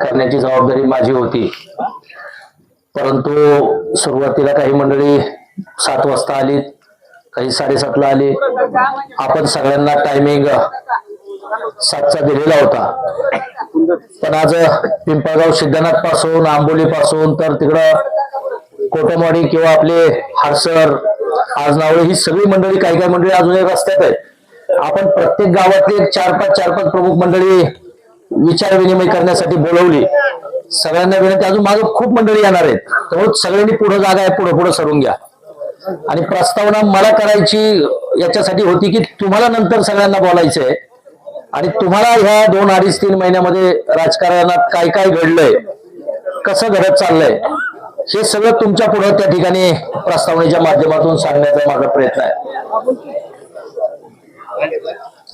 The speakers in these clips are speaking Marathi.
करण्याची जबाबदारी माझी होती, परंतु सुरुवातीला काही मंडळी 7 वाजता आली, काही 7:30 ला आली. आपण सगळ्यांना टायमिंग 7चा दिलेला होता, पण आज पिंपळगाव सिद्धनाथ पासून, आंबोली पासून तर तिकडं कोटमवाडी किंवा आपले हरसर, आजनावळे ही सगळी मंडळी, काही मंडळी अजूनही रस्त्यात आहेत. आपण प्रत्येक गावातले 4-5 प्रमुख मंडळी विचार विनिमय करण्यासाठी बोलवली. सगळ्यांना विनंती, अजून मागे खूप मंडळी येणार आहेत, त्यामुळे सगळ्यांनी पुढे जागा आहे, पुढे सरून घ्या. आणि प्रस्तावना मला करायची याच्यासाठी होती की तुम्हाला नंतर सगळ्यांना बोलायचंय आणि तुम्हाला ह्या 2-2.5-3 महिन्यामध्ये राजकारणात काय काय घडलंय, कसं घडत चाललंय, हे सगळं तुमच्या पुढे त्या ठिकाणी प्रस्तावनेच्या माध्यमातून सांगण्याचा माझा प्रयत्न आहे.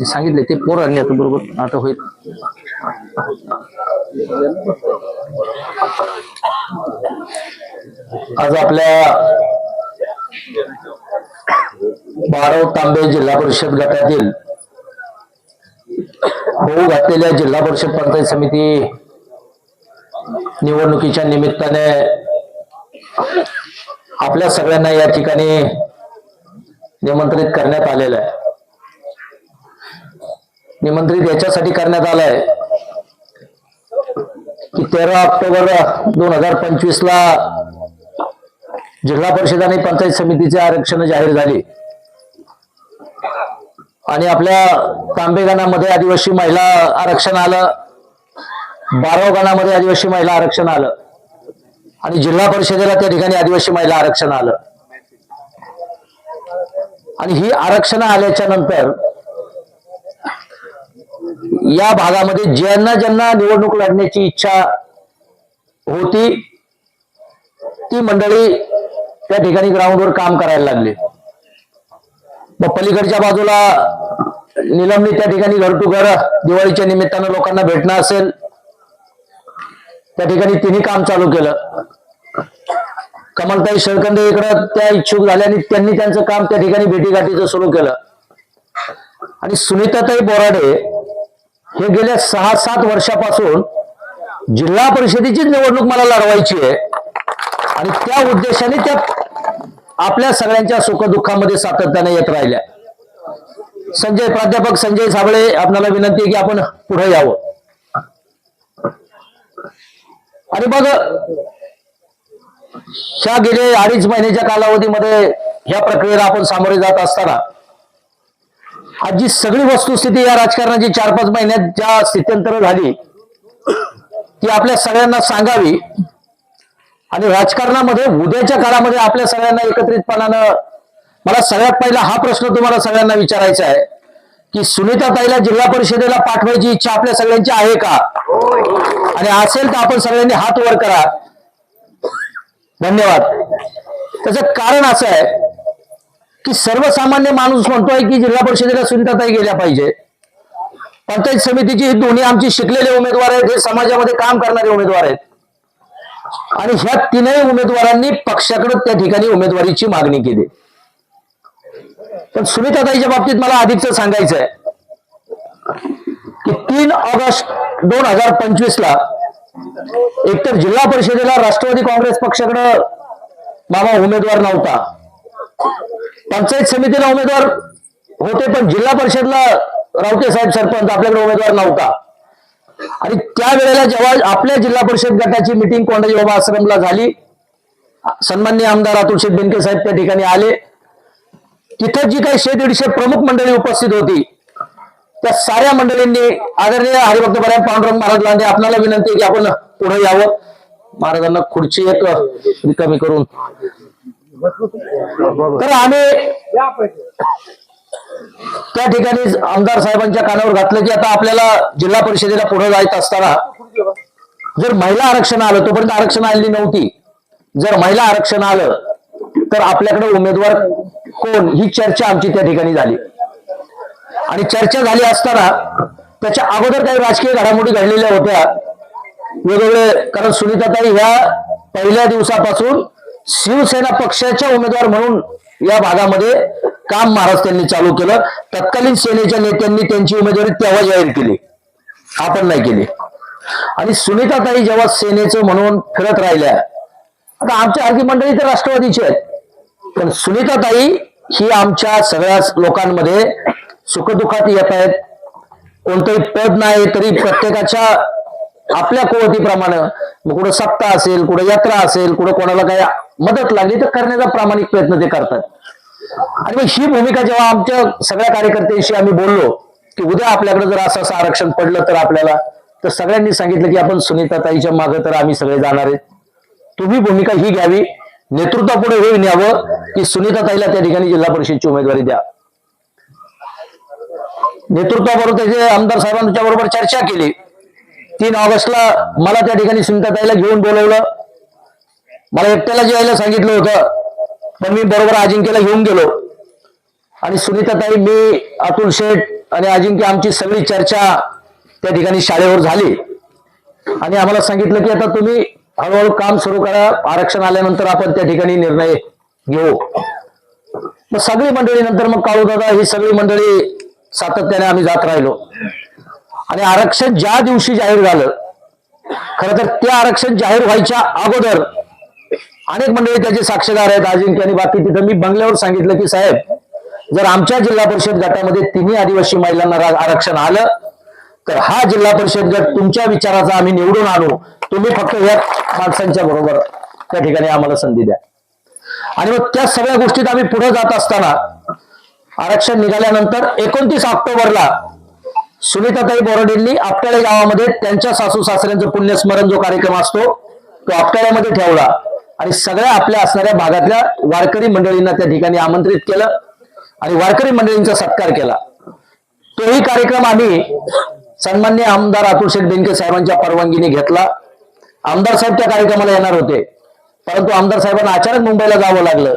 सांगितले ते पोरांनी आता बरोबर आता होईल. आज आपल्या 12 तांबे जिल्हा परिषद गटातील होऊ घातलेल्या जिल्हा परिषद पंचायत समिती निवडणुकीच्या निमित्ताने आपल्या सगळ्यांना या ठिकाणी निमंत्रित करण्यात आलेलं आहे. निमंत्रित याच्यासाठी करण्यात आलंय की 13 ऑक्टोबर 2025 ला जिल्हा परिषद आणि पंचायत समितीचे आरक्षण जाहीर झाली आणि आपल्या तांबे गणामध्ये आदिवासी महिला आरक्षण आलं, 12 गणामध्ये आदिवासी महिला आरक्षण आलं आणि जिल्हा परिषदेला त्या ठिकाणी आदिवासी महिला आरक्षण आलं. आणि ही आरक्षण आल्याच्या नंतर या भागामध्ये ज्यांना ज्यांना निवडणूक लढण्याची इच्छा होती ती मंडळी त्या ठिकाणी ग्राउंडवर काम करायला लागले. मग पलीकडच्या बाजूला निलंबनी त्या ठिकाणी घर टू घर दिवाळीच्या निमित्तानं लोकांना भेटणं असेल, त्या ठिकाणी तिने काम चालू केलं. कमलताई शेळकंदे इकडं त्या इच्छुक झाल्या आणि त्यांनी त्यांचं काम त्या ठिकाणी भेटीगाठीचं सुरू केलं. आणि सुनीताताई बोराडे हे गेल्या 6-7 वर्षापासून जिल्हा परिषदेची निवडणूक मला लढवायची आहे आणि त्या उद्देशाने त्या आपल्या सगळ्यांच्या सुखदुःखामध्ये सातत्याने येत राहिल्या. प्राध्यापक संजय साबळे, आपल्याला विनंती आहे की आपण पुढे यावं. आणि मग ह्या गेले 2.5 महिन्याच्या कालावधीमध्ये ह्या प्रक्रियेला आपण सामोरे जात असताना आज जी सगळी वस्तुस्थिती या राजकारणाची 4-5 महिन्यात ज्या स्थित्यंतर झाली ती आपल्या सगळ्यांना सांगावी आणि राजकारणामध्ये उद्याच्या काळामध्ये आपल्या सगळ्यांना एकत्रितपणानं मला सगळ्यात पहिला हा प्रश्न तुम्हाला सगळ्यांना विचारायचा आहे की सुनीताताईला जिल्हा परिषदेला पाठवायची इच्छा आपल्या सगळ्यांची आहे का? आणि असेल तर आपण सगळ्यांनी हात वर करा. धन्यवाद. त्याचं कारण असं आहे की सर्वसामान्य माणूस म्हणतोय की जिल्हा परिषदेला सुनीताताई गेल्या पाहिजे. पंचायत समितीची ही दोन्ही आमची शिकलेले उमेदवार आहेत, हे समाजामध्ये काम करणारे उमेदवार आहेत आणि ह्या 3ही उमेदवारांनी पक्षाकडे त्या ठिकाणी उमेदवारीची मागणी केली. पण सुनीताताईच्या बाबतीत मला अधिकच सांगायचं आहे की 3 ऑगस्ट 2025 ला एकतर जिल्हा परिषदेला राष्ट्रवादी काँग्रेस पक्षाकडे मामा उमेदवार नव्हता, पंचायत समितीला उमेदवार होते पण जिल्हा परिषदला रावते साहेब सरपंच आपल्याकडे उमेदवार नव्हता. आणि त्यावेळेला जेव्हा आपल्या जिल्हा परिषद गटाची मिटिंग कोंडाजी बाबा आश्रमला झाली, सन्माननीय आमदार अतुल बेनके साहेब त्या ठिकाणी आले. तिथं जी काही 100-150 प्रमुख मंडळी उपस्थित होती त्या साऱ्या मंडळींनी आदरणीय हरिभक्त परायण पांडुरंग महाराज लांडे आपल्याला विनंती आहे की आपण पुढे यावं. महाराजांना खुर्ची एक रिकामी करून तर आम्ही त्या ठिकाणी आमदार साहेबांच्या कानावर घातलं की आता आपल्याला जिल्हा परिषदेला पुढे जायचं असताना जर महिला आरक्षण आलं, तोपर्यंत आरक्षण आलेली नव्हती, जर महिला आरक्षण आलं तर आपल्याकडे उमेदवार कोण, ही चर्चा आमची त्या ठिकाणी झाली. आणि चर्चा झाली असताना त्याच्या अगोदर काही राजकीय घडामोडी घडलेल्या होत्या वेगवेगळे. कारण सुनीताताई ह्या पहिल्या दिवसापासून शिवसेना पक्षाच्या उमेदवार म्हणून या भागामध्ये काम महाराज त्यांनी चालू केलं. तत्कालीन सेनेच्या नेत्यांनी त्यांची उमेदवारी तेव्हा जाहीर केली, आपण नाही केली. आणि सुनीताताई जेव्हा सेनेचं म्हणून फिरत राहिल्या, आता आमच्या अर्धी मंडळी तर राष्ट्रवादीची आहेत, पण सुनीताताई ही आमच्या सगळ्याच लोकांमध्ये सुखदुःखात येत आहेत. कोणतंही पद नाही तरी प्रत्येकाच्या आपल्या कुवतीप्रमाणे, मग कुठं सप्ताह असेल, कुठं यात्रा असेल, कुठं कोणाला काही मदत लागली तर करण्याचा प्रामाणिक प्रयत्न ते करतात. आणि मग ही भूमिका जेव्हा आमच्या सगळ्या कार्यकर्त्यांशी आम्ही बोललो की उद्या आपल्याकडे जर असं आरक्षण पडलं तर आपल्याला, तर सगळ्यांनी सांगितलं की आपण सुनीताताईच्या मागे तर आम्ही सगळे जाणार आहेत, तुम्ही भूमिका ही घ्यावी, नेतृत्वापुढे हे न्यावं की सुनीताताईला त्या ठिकाणी जिल्हा परिषदची उमेदवारी द्या. नेतृत्वाबरोबर त्याचे आमदार साहेबांच्या बरोबर चर्चा केली. 3 ऑगस्टला मला त्या ठिकाणी सुनीताताईला घेऊन बोलवलं. मला एकट्याला यायला सांगितलं होतं, पण मी बरोबर अजिंक्यला घेऊन गेलो आणि सुनीताताई, मी, अतुल शेठ आणि अजिंक्य आमची सगळी चर्चा त्या ठिकाणी शाळेवर झाली आणि आम्हाला सांगितलं की आता तुम्ही हळूहळू काम सुरू करा, आरक्षण आल्यानंतर आपण त्या ठिकाणी निर्णय घेऊ. मग सगळी मंडळी, नंतर मग काळूदादा, ही सगळी मंडळी सातत्याने आम्ही जात राहिलो. आणि आरक्षण ज्या दिवशी जाहीर झालं, खरं तर त्या आरक्षण जाहीर व्हायच्या अगोदर अनेक मंडळी त्याचे साक्षीदार आहेत, अजिंक्य आणि बाकी, तिथं मी बंगल्यावर सांगितलं की साहेब, जर आमच्या जिल्हा परिषद गटामध्ये 3 आदिवासी महिलांना आरक्षण आलं तर हा जिल्हा परिषद गट तुमच्या विचाराचा आम्ही निवडून आणू, तुम्ही फक्त या माणसांच्या बरोबर त्या ठिकाणी आम्हाला संधी द्या. आणि मग त्या सगळ्या गोष्टीत आम्ही पुढे जात असताना आरक्षण निघाल्यानंतर 29 ऑक्टोबरला सुनीताताई बोराडेंनी आपटाळे गावामध्ये त्यांच्या सासू सासऱ्यांचं पुण्यस्मरण जो कार्यक्रम असतो तो आपटाळ्यामध्ये ठेवला आणि सगळ्या आपल्या असणाऱ्या भागातल्या वारकरी मंडळींना त्या ठिकाणी आमंत्रित केलं आणि वारकरी मंडळींचा सत्कार केला. तोही कार्यक्रम आम्ही सन्माननीय आमदार अतुल शेठ बेनके साहेबांच्या परवानगीने घेतला. आमदार साहेब त्या कार्यक्रमाला येणार होते, परंतु आमदार साहेबांना अचानक मुंबईला जावं लागलं.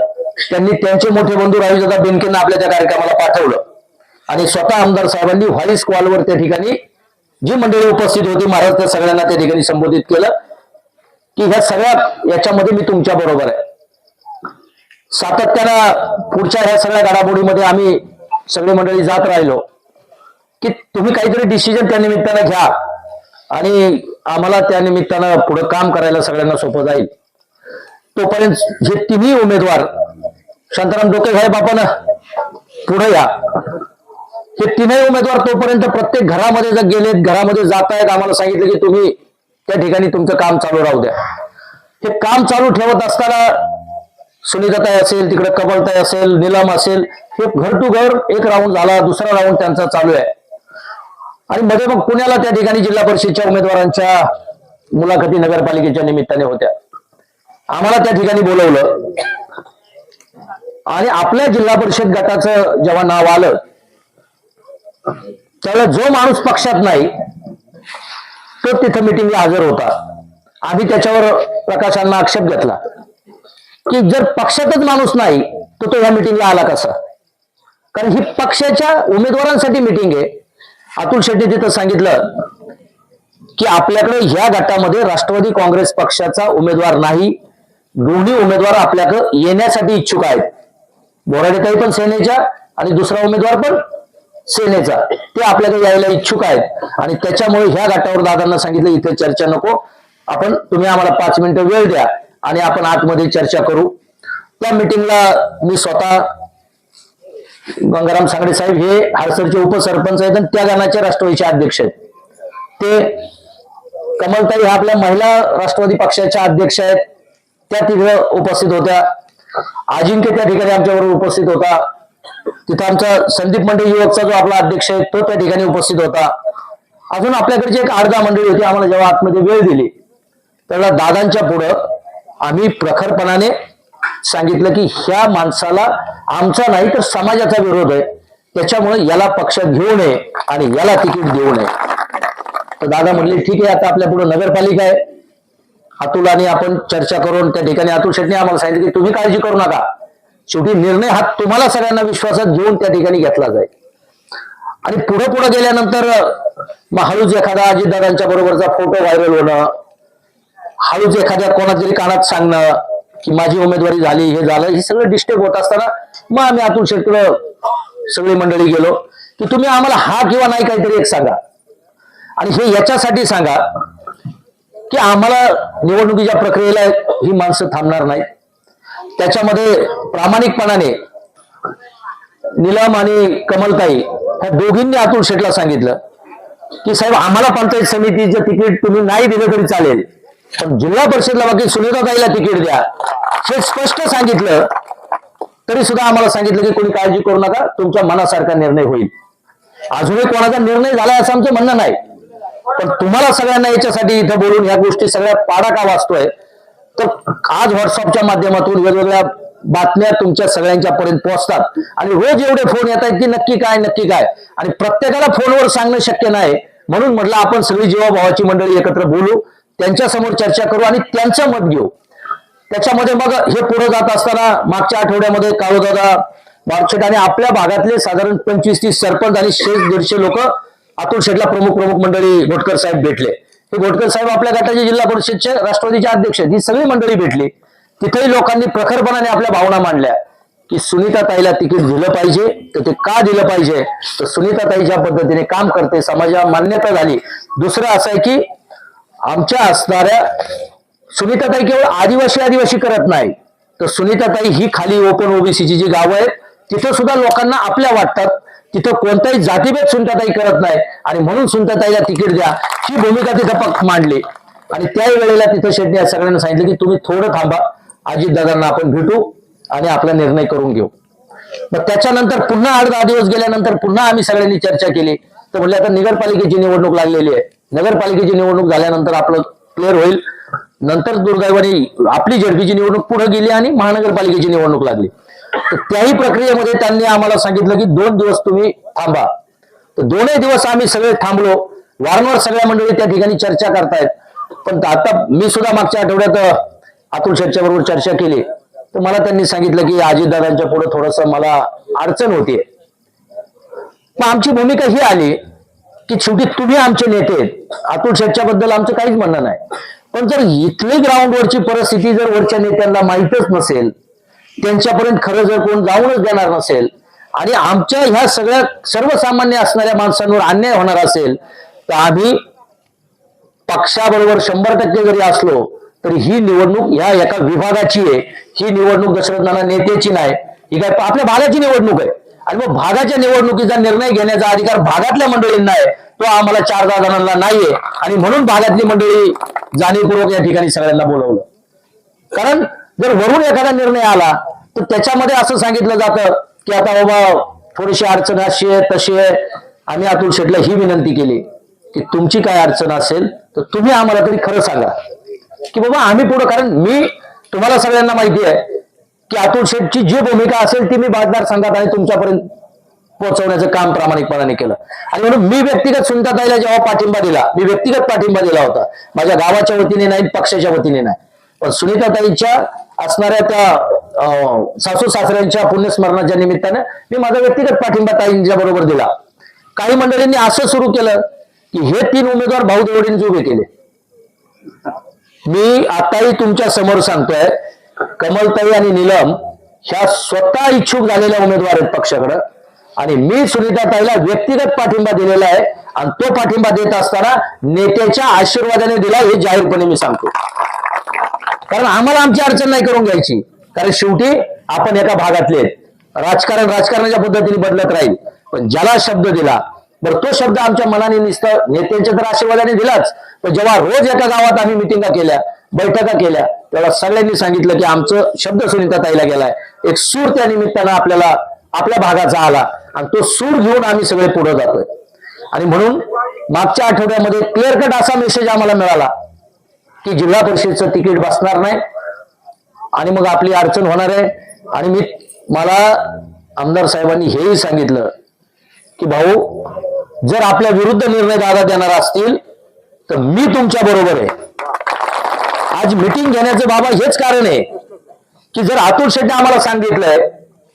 त्यांनी त्यांचे मोठे बंधू राजदादा बेनकेंना आपल्या त्या कार्यक्रमाला पाठवलं आणि स्वतः आमदार साहेबांनी व्हॉइस कॉलवर त्या ठिकाणी जी मंडळी उपस्थित होती महाराज त्या सगळ्यांना त्या ठिकाणी संबोधित केलं की ह्या सगळ्या याच्यामध्ये मी तुमच्या बरोबर आहे. सातत्यानं पुढच्या ह्या सगळ्या घडामोडीमध्ये आम्ही सगळे मंडळी जात राहिलो की तुम्ही काहीतरी डिसिजन त्या निमित्तानं घ्या आणि आम्हाला त्या निमित्तानं पुढे काम करायला सगळ्यांना सोपं जाईल. तोपर्यंत हे 3 उमेदवार, शांताराम डोके साहेब आपण पुढे या, हे 3 उमेदवार तोपर्यंत प्रत्येक घरामध्ये जर गेलेत, घरामध्ये जात आहेत, आम्हाला सांगितलं की तुम्ही त्या ठिकाणी तुमचं काम चालू राहू द्या. हे काम चालू ठेवत असताना सुनीताताई असेल, तिकडे कमलताई असेल, नीलम असेल, हे घर टू घर एक राऊंड झाला, दुसरा राऊंड त्यांचा चालू आहे. आणि मध्ये मग पुण्याला त्या ठिकाणी जिल्हा परिषदच्या उमेदवारांच्या मुलाखती नगरपालिकेच्या निमित्ताने होत्या. आम्हाला त्या ठिकाणी बोलवलं आणि आपल्या जिल्हा परिषद गटाचं जेव्हा नाव आलं त्यावेळेला जो माणूस पक्षात नाही तो तिथं मिटिंगला हजर होता. आम्ही त्याच्यावर प्रकाशांना आक्षेप घेतला की जर पक्षातच माणूस नाही तर तो या मिटिंगला आला कसा, कारण ही पक्षाच्या उमेदवारांसाठी मिटिंग आहे. अतुल शेट्टी तिथं सांगितलं की आपल्याकडे ह्या गटामध्ये राष्ट्रवादी काँग्रेस पक्षाचा उमेदवार नाही, दोन्ही उमेदवार आपल्याकडे येण्यासाठी इच्छुक आहेत. बोराडेताई पण सेनेच्या आणि दुसरा उमेदवार पण सेनेचा, ते आपल्याकडे यायला इच्छुक आहेत आणि त्याच्यामुळे ह्या गटावर दादांना सांगितलं इथे चर्चा नको, आपण तुम्ही आम्हाला 5 मिनिटं वेळ द्या आणि आपण आतमध्ये चर्चा करू. त्या मिटिंगला मी स्वतः, गंगाराम सांगडे साहेब हे हडसरचे उपसरपंच आहेत आणि त्या गणाचे राष्ट्रवादीचे अध्यक्ष आहेत, ते कमलताई ह्या आपल्या महिला राष्ट्रवादी पक्षाच्या अध्यक्ष आहेत, त्या तिथे उपस्थित होत्या. अजिंक्य त्या ठिकाणी आमच्याबरोबर उपस्थित होता. तिथं आमचा संदीप मंडे युवकचा जो आपला अध्यक्ष आहे तो त्या ठिकाणी उपस्थित होता. अजून आपल्याकडची एक 8-10 मंडळी होती. आम्हाला जेव्हा आतमध्ये वेळ दिली त्याला दादांच्या पुढं आम्ही प्रखरपणाने सांगितलं की ह्या माणसाला आमचा नाही तर समाजाचा विरोध आहे, त्याच्यामुळे याला पक्षात घेऊ नये आणि याला तिकीट देऊ नये. तर दादा म्हणले ठीक आहे, आता आपल्या पुढे नगरपालिका आहे, अतुल आणि आपण चर्चा करून त्या ठिकाणी अतुल शेट्टी आम्हाला सांगितलं की तुम्ही काळजी करू नका, शेवटी निर्णय हा तुम्हाला सगळ्यांना विश्वासात घेऊन त्या ठिकाणी घेतला जाईल. आणि पुढे पुढे गेल्यानंतर मग हळूच एखादा अजितदादांच्या बरोबरचा फोटो व्हायरल होणं, हळूच एखाद्या कोणातरी कानात सांगणं की माझी उमेदवारी झाली, हे झालं, हे सगळं डिस्टर्ब होत असताना मग आम्ही अतुल शेट्टीकडे सगळी मंडळी गेलो की तुम्ही आम्हाला हा किंवा नाही काहीतरी एक सांगा. आणि हे याच्यासाठी सांगा की आम्हाला निवडणुकीच्या प्रक्रियेला ही माणसं थांबणार नाही. त्याच्यामध्ये प्रामाणिकपणाने निलम आणि कमलताई ह्या दोघींनी अतुल शेठला सांगितलं की साहेब आम्हाला पंचायत समितीचं तिकीट तुम्ही नाही दिलं तरी चालेल, पण जिल्हा परिषदला बाकी सुनीताताईला तिकीट द्या. हे स्पष्ट सांगितलं तरी सुद्धा आम्हाला सांगितलं की कोणी काळजी करू नका, तुमच्या मनासारखा निर्णय होईल. अजूनही कोणाचा निर्णय झालाय असं आमचं म्हणणं नाही, पण तुम्हाला सगळ्यांना याच्यासाठी इथं बोलून ह्या गोष्टी सगळ्या पाडा का वाचतोय, तर आज व्हॉट्सअपच्या माध्यमातून वेगवेगळ्या बातम्या तुमच्या सगळ्यांच्या पर्यंत पोहोचतात आणि रोज एवढे फोन येत आहेत की नक्की काय, आणि प्रत्येकाला फोनवर सांगणं शक्य नाही. म्हणून म्हटलं आपण सगळी जीवाभावाची मंडळी एकत्र बोलू, त्यांच्या समोर चर्चा करू आणि त्यांचं मत घेऊ. त्याच्यामध्ये मग हे पुढे जात असताना मागच्या आठवड्यामध्ये काळूदादा बागशेट आणि आपल्या भागातले साधारण 25-30 सरपंच आणि 150 लोक अतुल शेठला प्रमुख मंडळी घोटकर साहेब भेटले. हे घोटकर साहेब आपल्या गटाचे जिल्हा परिषदचे राष्ट्रवादीचे अध्यक्ष आहेत. ही सगळी मंडळी भेटली. तिथेही लोकांनी प्रखरपणाने आपल्या भावना मांडल्या की सुनीताताईला तिकीट दिलं पाहिजे. तर ते का दिलं पाहिजे, तर सुनीताताई ज्या पद्धतीने काम करते, समाजाला मान्यता झाली. दुसरं असं आहे की आमच्या असणाऱ्या सुनीताताई केवळ आदिवासी करत नाही, तर सुनीताताई ही खाली ओपन ओबीसीची जी गावं आहेत तिथं सुद्धा लोकांना आपल्या वाटतात. तिथं कोणताही जातीभेद सुनीताताई करत नाही आणि म्हणून सुनीताताईला तिकीट द्या ही भूमिका तिथं मांडली. आणि त्याही वेळेला तिथं शेट्टी सगळ्यांना सांगितलं की तुम्ही थोडं थांबा, अजितदादांना आपण भेटू आणि आपला निर्णय करून घेऊ. मग त्याच्यानंतर पुन्हा 8-10 दिवस गेल्यानंतर पुन्हा आम्ही सगळ्यांनी चर्चा केली. तर म्हटलं आता नगरपालिकेची निवडणूक लागलेली आहे, नगरपालिकेची निवडणूक झाल्यानंतर आपलं क्लिअर होईल. नंतर दुर्दैवाने आपली झडपीची निवडणूक पुढे गेली आणि महानगरपालिकेची निवडणूक लागली. तर त्याही प्रक्रियेमध्ये त्यांनी आम्हाला सांगितलं की 2 दिवस तुम्ही थांबा. तर 2 दिवस आम्ही सगळे थांबलो. वारंवार सगळ्या मंडळी त्या ठिकाणी चर्चा करतायत. पण आता मी सुद्धा मागच्या आठवड्यात अतुल शेठच्या बरोबर चर्चा केली, तर मला त्यांनी सांगितलं की अजितदादांच्या पुढे थोडस मला अडचण होतीये. मग आमची भूमिका ही आली की शेवटी तुम्ही आमचे नेते आहेत, अतुल शेठच्या बद्दल आमचं काहीच म्हणणं नाही, पण जर इथली ग्राउंडवरची परिस्थिती जर वरच्या नेत्यांना माहीतच नसेल, त्यांच्यापर्यंत खरं जर कोण जाऊनच देणार नसेल आणि आमच्या ह्या सगळ्या सर्वसामान्य असणाऱ्या माणसांवर अन्याय होणार असेल, तर आम्ही पक्षाबरोबर 100% जरी असलो तरी ही निवडणूक ह्या एका विभागाची आहे. ही निवडणूक दशरथ नाना नेत्याची नाही, ही काय आपल्या भागाची निवडणूक आहे. आणि मग भागाच्या निवडणुकीचा निर्णय घेण्याचा अधिकार भागातल्या मंडळींना आहे, तो आम्हाला 4-10 जणांना नाहीये. आणि म्हणून भागातली मंडळी जाणीवपूर्वक या ठिकाणी सगळ्यांना बोलवलं. कारण जर वरून एखादा निर्णय आला तर त्याच्यामध्ये असं सांगितलं जातं की आता बाबा थोडीशी अडचण अशी आहे तशी आहे. आम्ही अतुल शेठला ही विनंती केली की तुमची काय अडचण असेल तर तुम्ही आम्हाला तरी खरं सांगा की बाबा आम्ही पुढं, कारण मी तुम्हाला सगळ्यांना माहिती आहे की अतुल शेठची जी भूमिका असेल ती मी मतदारसंघात आणि तुमच्यापर्यंत पोहोचवण्याचं काम प्रामाणिकपणाने केलं. आणि म्हणून मी व्यक्तिगत सुनीताताईला जेव्हा पाठिंबा दिला, मी व्यक्तिगत पाठिंबा दिला होता, माझ्या गावाच्या वतीने नाही, पक्षाच्या वतीने नाही, पण सुनीताताईच्या असणाऱ्या त्या सासू सासऱ्यांच्या पुण्यस्मरणाच्या निमित्तानं मी माझा व्यक्तिगत पाठिंबा ताईंच्या बरोबर दिला. काही मंडळींनी असं सुरू केलं की हे 3 उमेदवार भाऊ देवडींचे उभे केले. मी आताही तुमच्या समोर सांगतोय, कमलताई आणि निलम ह्या स्वतः इच्छुक झालेल्या उमेदवार आहेत पक्षाकडे, आणि मी सुनीताताईला व्यक्तिगत पाठिंबा दिलेला आहे. आणि तो पाठिंबा देत असताना नेत्याच्या आशीर्वादाने दिला, हे जाहीरपणे मी सांगतो. कारण आम्हाला आमची अडचण नाही करून घ्यायची, कारण शेवटी आपण एका भागातले आहेत. राजकारण राजकारणाच्या पद्धतीने बदलत राहील, पण ज्याला शब्द दिला बरं तो शब्द आमच्या मनाने नुसतं नेत्यांच्या तर आशीर्वादाने दिलाच, पण जेव्हा रोज एका गावात आम्ही मिटिंगा केल्या, बैठका केल्या, तेव्हा सगळ्यांनी सांगितलं की आमचं शब्द सुनीताताईला गेलाय. एक सूर त्या निमित्तानं आपल्याला आपल्या भागाचा आला आणि तो सूर घेऊन आम्ही सगळे पुढे जातोय. आणि म्हणून मागच्या आठवड्यामध्ये क्लिअर कट असा मेसेज आम्हाला मिळाला की जिल्हा परिषदेचं तिकीट बसणार नाही आणि मग आपली अडचण होणार आहे. आणि मला आमदार साहेबांनी हेही सांगितलं की भाऊ, जर आपल्या विरुद्ध निर्णय दादा देणार असतील तर मी तुमच्या बरोबर आहे. आज मिटिंग घेण्याचं बाबा हेच कारण आहे की जर अतुल शेट्टी आम्हाला सांगितलंय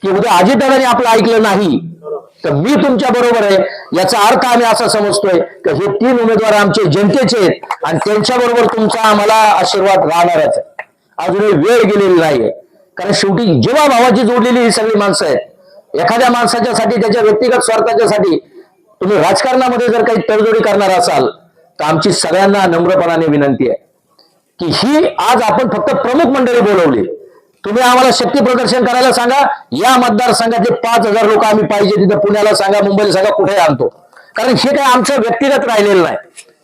की उद्या अजितदादांनी आपलं ऐकलं नाही तर मी तुमच्या बरोबर आहे, याचा अर्थ आम्ही असा समजतोय की हे 3 उमेदवार आमचे जनतेचे आहेत आणि त्यांच्या बरोबर तुमचा आम्हाला आशीर्वाद राहणारच आहे. अजूनही वेळ गेलेली नाहीये, कारण शेवटी जेव्हा भावाची जोडलेली ही सगळी माणसं आहेत. एखाद्या माणसाच्यासाठी, त्याच्या व्यक्तिगत स्वार्थाच्यासाठी तुम्ही राजकारणामध्ये जर काही तडजोडी करणार असाल तर आमची सगळ्यांना नम्रपणाने विनंती आहे की ही आज आपण फक्त प्रमुख मंडळी बोलवली, तुम्ही आम्हाला शक्ती प्रदर्शन करायला सांगा, या मतदारसंघातले 5,000 लोक आम्ही पाहिजे तिथं पुण्याला सांगा, मुंबईला सांगा, कुठे आणतो. कारण हे काय आमचं व्यक्तिगत राहिलेलं नाही,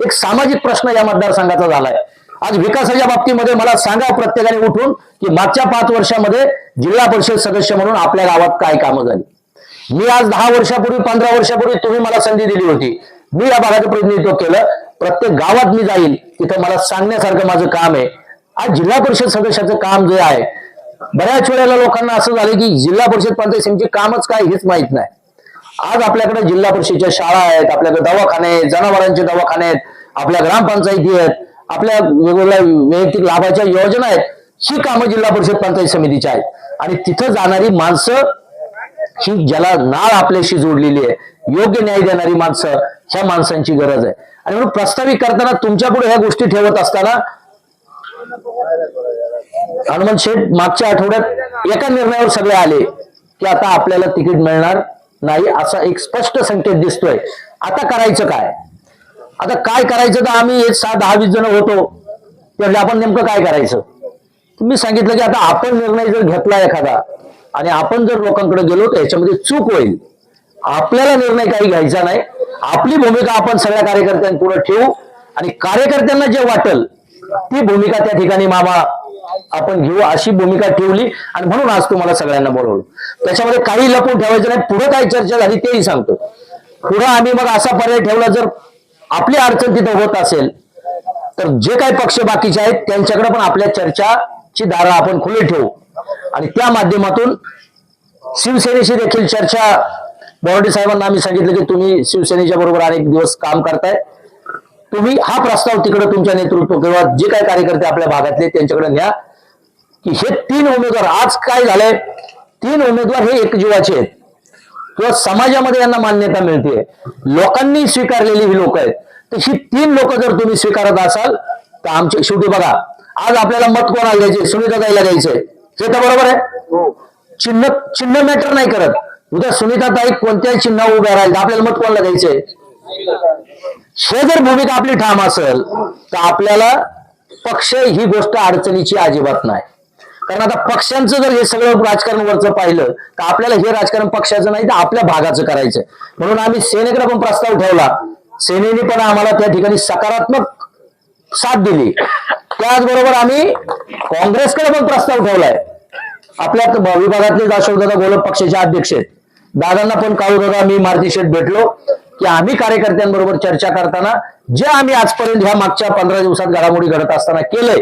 एक सामाजिक प्रश्न या मतदारसंघाचा झालाय. आज विकासाच्या बाबतीमध्ये मला सांगा प्रत्येकाने उठून की मागच्या 5 वर्षामध्ये जिल्हा परिषद सदस्य म्हणून आपल्या गावात काय कामं झाली. मी आज 10 वर्षापूर्वी 15 वर्षापूर्वी तुम्ही मला संधी दिली होती, मी या भागाचं प्रतिनिधित्व केलं. प्रत्येक गावात मी जाईल तिथं मला सांगण्यासारखं माझं काम आहे. आज जिल्हा परिषद सदस्याचं काम जे आहे, बऱ्याच वेळेला लोकांना असं झालं की जिल्हा परिषद पंचायत समितीचे कामच काय हेच माहित नाही. आज आपल्याकडे जिल्हा परिषदेच्या शाळा आहेत, आपल्याकडे दवाखाने आहेत, जनावरांचे दवाखाने आहेत, आपल्या ग्रामपंचायती आहेत, आपल्या वेगवेगळ्या वैयक्तिक लाभाच्या योजना आहेत. ही कामं जिल्हा परिषद पंचायत समितीची आहेत. आणि तिथं जाणारी माणसं ही ज्याला नाळ आपल्याशी जोडलेली आहे, योग्य न्याय देणारी माणसं, ह्या माणसांची गरज आहे. आणि म्हणून प्रस्तावित करताना तुमच्या पुढे ह्या गोष्टी ठेवत असताना हनुमंत शेठ मागच्या आठवड्यात एका निर्णयावर सगळे आले की आता आपल्याला तिकीट मिळणार नाही, असा एक स्पष्ट संकेत दिसतोय. आता करायचं काय? आता काय करायचं? तर आम्ही 6-10-20 जण होतो, त्यामुळे आपण नेमकं काय करायचं? तुम्ही सांगितलं की आता आपण निर्णय जर घेतला एखादा आणि आपण जर लोकांकडे गेलो तर याच्यामध्ये चूक होईल. आपल्याला निर्णय काही घ्यायचा नाही, आपली भूमिका आपण सगळ्या कार्यकर्त्यांपुढे ठेवू आणि कार्यकर्त्यांना जे वाटेल ती भूमिका त्या ठिकाणी मामा आपण घेऊ, अशी भूमिका ठेवली. आणि म्हणून आज तुम्हाला सगळ्यांना बोलवलं. त्याच्यामध्ये काही लपून ठेवायचं नाही. पुढे काय चर्चा झाली तेही सांगतो. पुढे आम्ही मग असा पर्याय ठेवला, जर आपली अडचण तिथं होत असेल तर जे काही पक्ष बाकीचे आहेत त्यांच्याकडे पण आपल्या चर्चाची दारं आपण खुली ठेवू आणि त्या माध्यमातून शिवसेनेशी देखील चर्चा. बोराडे साहेबांना आम्ही सांगितलं की तुम्ही शिवसेनेच्या बरोबर अनेक दिवस काम करताय, तुम्ही हा प्रस्ताव तिकडे तुमच्या नेतृत्व किंवा जे काही कार्यकर्ते आपल्या भागातले त्यांच्याकडे न्या की हे 3 उमेदवार. आज काय झालंय, 3 उमेदवार हे एक जीवाचे आहेत किंवा समाजामध्ये यांना मान्यता मिळते, लोकांनी स्वीकारलेली ही लोक आहेत. तर ही 3 लोक जर तुम्ही स्वीकारत असाल तर आमचे शेवटी बघा, आज आपल्याला मत कोणाला द्यायचे? सुनीताताईला द्यायचंय, हे तर बरोबर आहे. चिन्ह मॅटर नाही करत. उद्या सुनीताताई कोणत्याही चिन्ह उभ्या राहील, आपल्याला मत कोणाला द्यायचंय? हे जर भूमिका आपली ठाम असेल तर आपल्याला पक्ष ही गोष्ट अडचणीची अजिबात नाही. कारण आता पक्षांचं जर हे सगळं राजकारण वरचं पाहिलं तर आपल्याला हे राजकारण पक्षाचं नाही तर आपल्या भागाचं करायचं. म्हणून आम्ही सेनेकडे पण प्रस्ताव ठेवला, सेनेने पण आम्हाला त्या ठिकाणी सकारात्मक साथ दिली. त्याचबरोबर आम्ही काँग्रेसकडे पण प्रस्ताव ठेवलाय. आपल्या विभागातले अशोकदादा गोलप पक्षाचे अध्यक्ष आहेत, दादांना पण काळूदादा मी मारुती शेठ भेटलो की आम्ही कार्यकर्त्यांबरोबर चर्चा करताना जे आम्ही आजपर्यंत ह्या मागच्या 15 दिवसात घडामोडी घडत असताना केलंय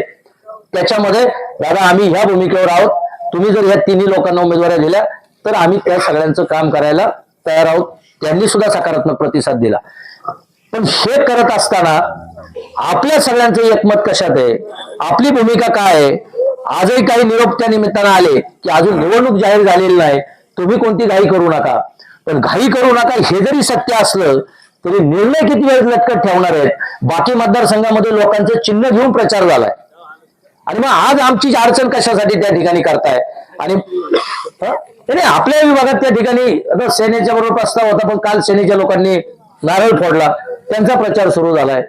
त्याच्यामध्ये दादा आम्ही ह्या भूमिकेवर आहोत. तुम्ही जर ह्या 3 लोकांना उमेदवारी दिल्या तर आम्ही त्या सगळ्यांचं काम करायला तयार आहोत. त्यांनी सुद्धा सकारात्मक प्रतिसाद दिला. पण हे करत असताना आपल्या सगळ्यांचं एकमत कशात आहे, आपली भूमिका काय आहे? आजही काही निरोप त्या निमित्तानं आले की अजून निवडणूक जाहीर झालेली नाही, तुम्ही कोणती घाई करू नका. पण घाई करू नका हे जरी सत्य असलं तरी निर्णय किती वेळ लटकत ठेवणार आहेत? बाकी मतदारसंघामध्ये लोकांचं चिन्ह घेऊन प्रचार झालाय आणि मग आज आमची अडचण कशासाठी त्या ठिकाणी करताय? आणि आपल्या विभागात त्या ठिकाणी आता सेनेच्या बरोबर प्रस्ताव होता, पण काल सेनेच्या लोकांनी नारळ फोडला, त्यांचा प्रचार सुरू झालाय.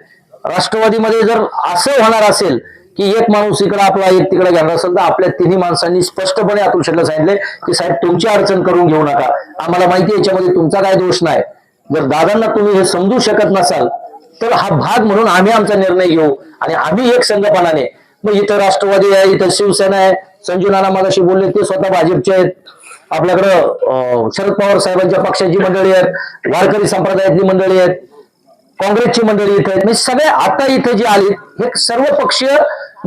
राष्ट्रवादीमध्ये जर असं होणार असेल की एक माणूस इकडे आपला एक तिकडे घेणार असेल तर आपल्या 3 माणसांनी स्पष्टपणे अतुल शेठला सांगितले की साहेब तुमची अडचण करून घेऊ नका, आम्हाला माहिती आहे याच्यामध्ये तुमचा काय दोष नाही. जर दादांना तुम्ही हे समजू शकत नसाल तर हा भाग म्हणून आम्ही आमचा निर्णय घेऊ आणि आम्ही एक संघपणाने. मग इथं राष्ट्रवादी आहे, इथं शिवसेना आहे, संजू नाना मगाशी बोलले ते स्वतः भाजपचे आहेत, आपल्याकडं शरद पवार साहेबांच्या पक्षाची मंडळी आहेत, वारकरी संप्रदायातली मंडळी आहेत, काँग्रेसची मंडळी इथे आहेत. म्हणजे सगळे आता इथे जे आली हे सर्व पक्षीय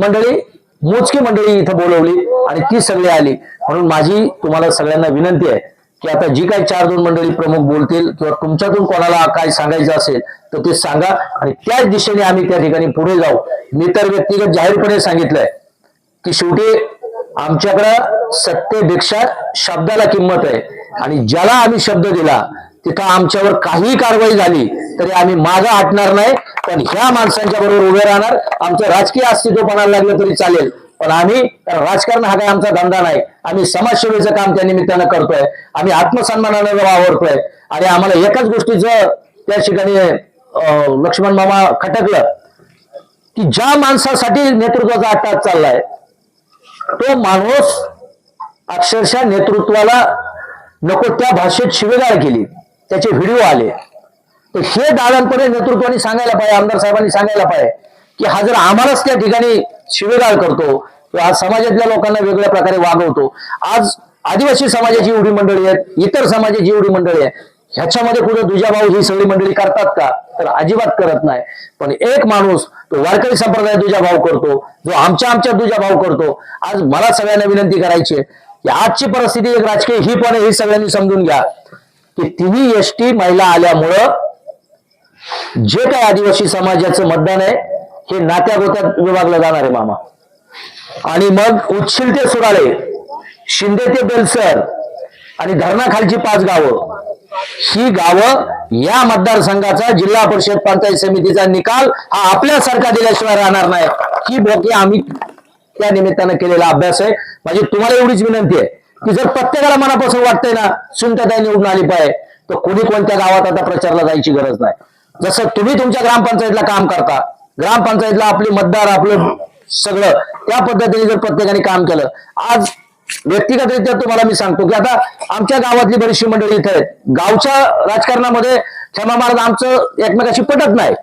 मंडळी, मोजकी मंडळी इथं बोलवली आणि ती सगळी आली. म्हणून माझी तुम्हाला सगळ्यांना विनंती आहे की आता जी काही 4-2 मंडळी प्रमुख बोलतील किंवा तुमच्यातून कोणाला काय सांगायचं असेल तर ते सांगा आणि त्याच दिशेने आम्ही त्या ठिकाणी पुढे जाऊ. मी तर व्यक्तिगत जाहीरपणे सांगितलंय की शेवटी आमच्याकडं सत्तेपेक्षा शब्दाला किंमत आहे आणि ज्याला आम्ही शब्द दिला तिथं आमच्यावर काही कारवाई झाली तरी आम्ही मागं हटणार नाही. पण ह्या माणसांच्या बरोबर उभे राहणार. आमचं राजकीय अस्तित्व पणाला लागलं तरी चालेल, पण आम्ही राजकारण हा काय आमचा धंदा नाही. आम्ही समाजसेवेचं काम त्या निमित्तानं करतोय, आम्ही आत्मसन्मानानं वावरतोय आणि आम्हाला एकाच गोष्टीचं त्या ठिकाणी लक्ष्मण मामा खटकलं की की ज्या माणसासाठी नेतृत्वाचा अट्टास चाललाय तो माणूस अक्षरशः नेतृत्वाला नको त्या भाषेत शिवेगाळ केली, त्याचे व्हिडिओ आले. तर हे दादांपणे नेतृत्वाने सांगायला पाहिजे, आमदार साहेबांनी सांगायला पाहिजे की हा जर आम्हालाच त्या ठिकाणी शिवेगाळ करतो किंवा आज समाजातल्या लोकांना वेगळ्या प्रकारे वागवतो, आज आदिवासी समाजाची एवढी मंडळी आहेत, इतर समाजाची एवढी मंडळी आहे, ह्याच्यामध्ये कुठं दुजाभाव ही सगळी मंडळी करतात का? तर अजिबात करत नाही. पण एक माणूस तो वारकरी संप्रदाय दुजाभाव करतो, जो आमच्या दुजाभाव करतो. आज मला सगळ्यांना विनंती करायची आहे की आजची परिस्थिती एक राजकीय ही पण आहे, ही सगळ्यांनी समजून घ्या की तिन्ही एसटी महिला आल्यामुळं जे काही आदिवासी समाजाचं मतदान आहे हे नात्या गोत्यात विभागलं जाणार आहे मामा. आणि मग उच्छिल ते सुराळे, शिंदे ते बेलसर आणि धरणाखालची 5 गावं, ही गावं या मतदारसंघाचा जिल्हा परिषद पंचायत समितीचा निकाल हा आपल्यासारखा दिल्याशिवाय राहणार नाही. ही बोकी आम्ही त्या निमित्तानं केलेला अभ्यास आहे. म्हणजे तुम्हाला एवढीच विनंती आहे की जर प्रत्येकाला मनापासून वाटतंय ना सुनीताताई निवडून आली पाहिजे, तर कोणी कोणत्या गावात आता प्रचारला जायची गरज नाही. जसं तुम्ही तुमच्या ग्रामपंचायतला काम करता, ग्रामपंचायतला आपले मतदार आपलं सगळं त्या पद्धतीने जर प्रत्येकाने काम केलं, आज व्यक्तिगतरित्या तुम्हाला मी सांगतो की आता आमच्या गावातली बरीचशी मंडळी इथे आहेत. गावच्या राजकारणामध्ये क्षमा महाराज आमचं एकमेकाशी पटत नाही,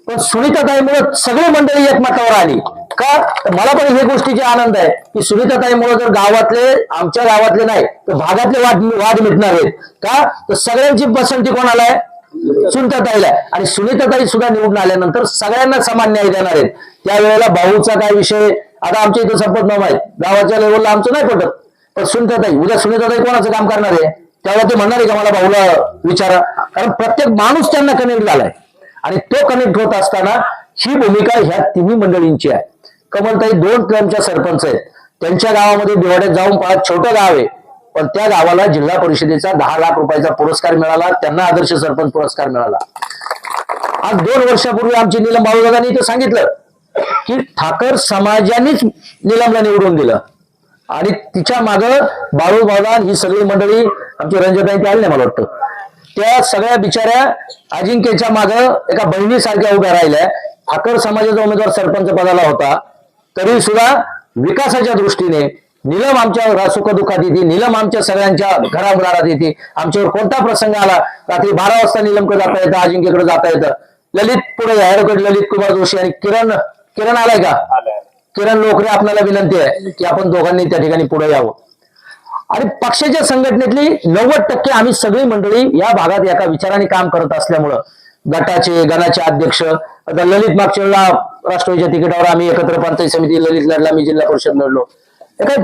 पण सुनीताताईमुळे सगळी मंडळी एकमतावर आली का? मला पण हे गोष्टीचे आनंद आहे की सुनीताताईमुळे जर गावातले आमच्या गावातले नाही तर भागातले वाद मिटणार आहेत का? तर सगळ्यांची पसंती कोणाला आहे? सुनीताताईला. आणि सुनीताताई सुद्धा निवडून आल्यानंतर सगळ्यांना समान न्याय देणार आहेत. त्यावेळेला भाऊचा काय विषय आता आमच्या इथं संपत नाही, गावाच्या लेवलला आमचं नाही पटत, पण सुनीताताई उद्या सुनीताताई कोणाचं काम करणार आहे त्यावेळेला ते म्हणणार आहे का मला भाऊला विचारा? कारण प्रत्येक माणूस त्यांना कनेक्ट झालाय आणि तो कनेक्ट होत असताना ही भूमिका ह्या तिन्ही मंडळींची आहे. कमलताई 2 टर्मच्या सरपंच आहेत, त्यांच्या गावामध्ये देवाड्यात जाऊन पाहत छोटं गाव आहे, पण त्या गावाला जिल्हा परिषदेचा 10 लाख रुपयाचा पुरस्कार मिळाला, त्यांना आदर्श सरपंच पुरस्कार मिळाला. आज 2 वर्षापूर्वी आमची नीलम बाळूदादांनी इथं सांगितलं की ठाकर समाजानेच नीलमला निवडून दिलं आणि तिच्या मागं बाळूदादा ही सगळी मंडळी आमची रंजताई ते आली नाही मला वाटतं, त्या सगळ्या बिचाऱ्या अजिंक्यच्या मागं एका बहिणीसारख्या उभ्या राहिल्या. ठाकर समाजाचा उमेदवार सरपंच पदाला होता, तरी सुद्धा विकासाच्या दृष्टीने नीलम आमच्या सुखदुःखात येते, नीलम आमच्या सगळ्यांच्या घराघरात येते. आमच्यावर कोणता प्रसंग आला, रात्री 12 वाजता नीलमकडे जाता येतं, अजिंक्यकडे जाता येतं. ललित पुढे ॲडव्होकेट ललित कुमार जोशी आणि किरण आलाय का? किरण लोकरे, आपल्याला विनंती आहे की आपण दोघांनी त्या ठिकाणी पुढे यावं. आणि पक्षाच्या संघटनेतली 90% आम्ही सगळी मंडळी या भागात एका विचाराने काम करत असल्यामुळं गणाचे अध्यक्ष आता ललित मागच्या वेळेला राष्ट्रवादीच्या तिकिटावर आम्ही एकत्र पंचायत समिती ललित लढला, मी जिल्हा परिषद लढलो. एका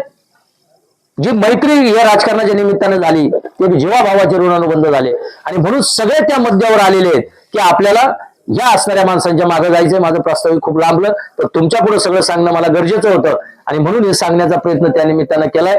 जी मैत्री या राजकारणाच्या निमित्ताने झाली ते जीवाभावाचे ऋणानुबंध झाले आणि म्हणून सगळे त्या मुद्द्यावर आलेले आहेत की आपल्याला या असणाऱ्या माणसांच्या मागे जायचंय. माझं प्रास्ताविक खूप लांबलं, तर तुमच्या पुढे सगळं सांगणं मला गरजेचं होतं आणि म्हणून हे सांगण्याचा प्रयत्न त्या निमित्तानं केलाय.